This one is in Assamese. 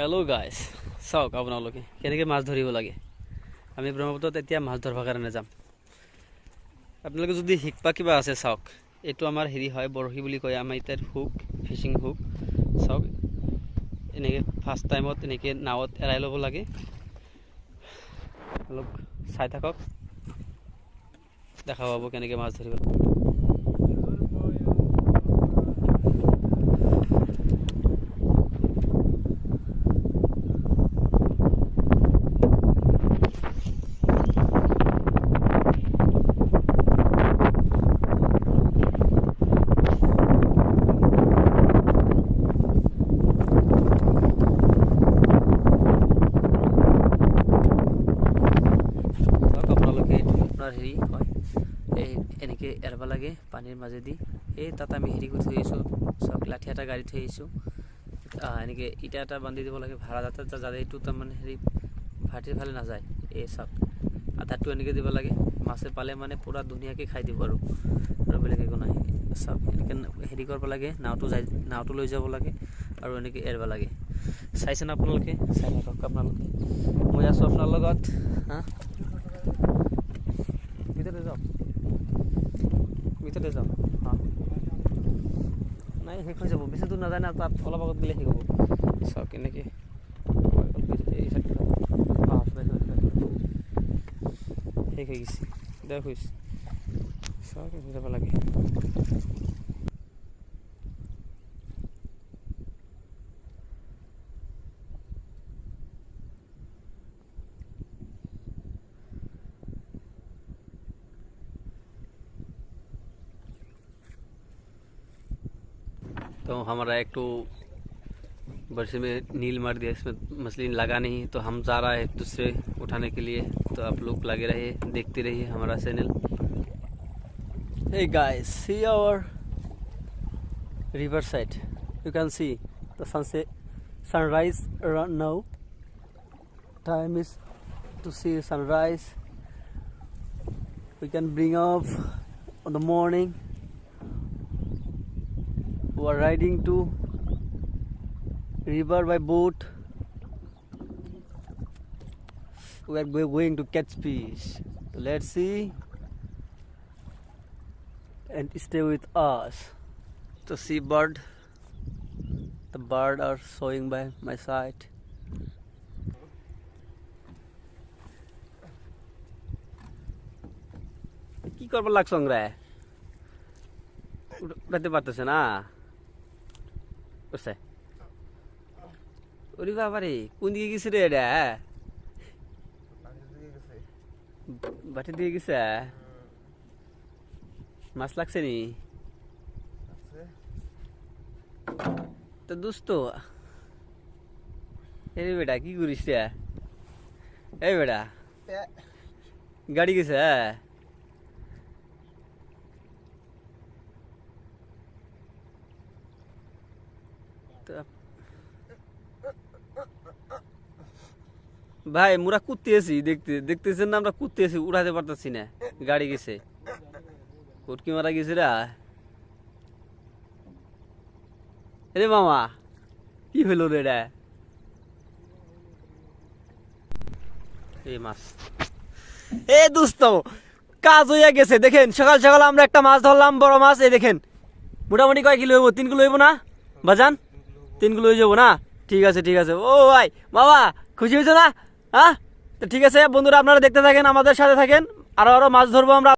হেল্ল' গাইজ, চাওক আপোনালোকে কেনেকৈ মাছ ধৰিব লাগে। আমি ব্ৰহ্মপুত্ৰত এতিয়া মাছ ধৰিবৰ কাৰণে যাম। আপোনালোকে যদি শিকবা কিবা আছে চাওক, এইটো আমাৰ হেৰি হয়, বৰশী বুলি কয় আমাৰ এতিয়া, হুক, ফিচিং হুক। চাওক এনেকৈ ফাৰ্ষ্ট টাইমত এনেকৈ নাৱত এৰাই ল'ব লাগে। অলপ চাই থাকক, দেখা পাব কেনেকৈ মাছ ধৰিব। হেৰি হয়, এই এনেকৈ এৰব লাগে পানীৰ মাজেদি। এই তাত আমি হেৰি কৰি থৈ আহিছোঁ, চব লাঠি এটা গাড়ি থৈ আহিছোঁ। এনেকৈ ইটা এটা বান্ধি দিব লাগে ভাড়া যাতে যাতে এইটো তাৰমানে হেৰি ভাটিৰ ফালে নাযায়। এই চব আধাৰটো এনেকৈ দিব লাগে, মাছে পালে মানে পূৰা ধুনীয়াকৈ খাই দিব আৰু বেলেগ একো নাই। চব এনেকৈ হেৰি কৰিব লাগে, নাওটো লৈ যাব লাগে আৰু এনেকৈ এৰব লাগে। চাইছেনে আপোনালোকে? চাই থাকক আপোনালোকে, মই আছোঁ আপোনাৰ লগত। ভিতৰতে যাওক নাই, শেষ হৈ যাব, বেছি দূৰ নাযায় না, তাত অলপ আগত গ'লে শেষ হ'ব। চাওক এনেকৈ শেষ হৈ গৈছে, দেখ হৈছে। চাওক যাব লাগে। तो हमारा एक तो बरसे में नील मार दिया, इसमें मछली लगा नहीं, तो हम जा रहा है दूसरे उठाने के लिए। तो आप लोग लगे रहिए, देखते रहिए हमारा channel. Hey guys, see our river side. You can see the sunrise around now. Time is to see sunrise. We can bring up on the morning. We are riding to river by boat. We are going to catch fish. So let's see and stay with us to see bird. The bird are showing by my side. কি করবার লাগছ রে? উঠাতে পারতেছে না। বুঝছে? ওরে বাবারে, কোন দিকে গেছে রে এটা? বাটি দিয়ে গেছে। মাছ লাগছে নি? তো দোস্ত, এই বেটা কি করিস রে? এই বেটা গাড়ি গেছে। ভাই মোরা কুত্তে আছি, দেখতেছেন না, আমরা কুত্তে আছি, উঠাতে পারতেছি না, গাড়ি গেছে। কুটকি মারা গেছে রা। রে মামা, কি হইল রে এটা? এই মাছ, এ দোস্ত, কাজ হইয়া গেছে। দেখেন সকাল সকাল আমরা একটা মাছ ধরলাম, বড় মাছ। এই দেখেন মোটামুটি কয় কিলো হইব? 3 কিলো হইব না বাজান? 3 কিলো হয়ে যাবো না? ঠিক আছে ঠিক আছে। ও ভাই মামা, খুশি হয়েছে না? হ্যাঁ, তো ঠিক আছে বন্ধুরা, আপনারা দেখতে থাকেন, আমাদের সাথে থাকেন, আরো মাছ ধরবো আমরা।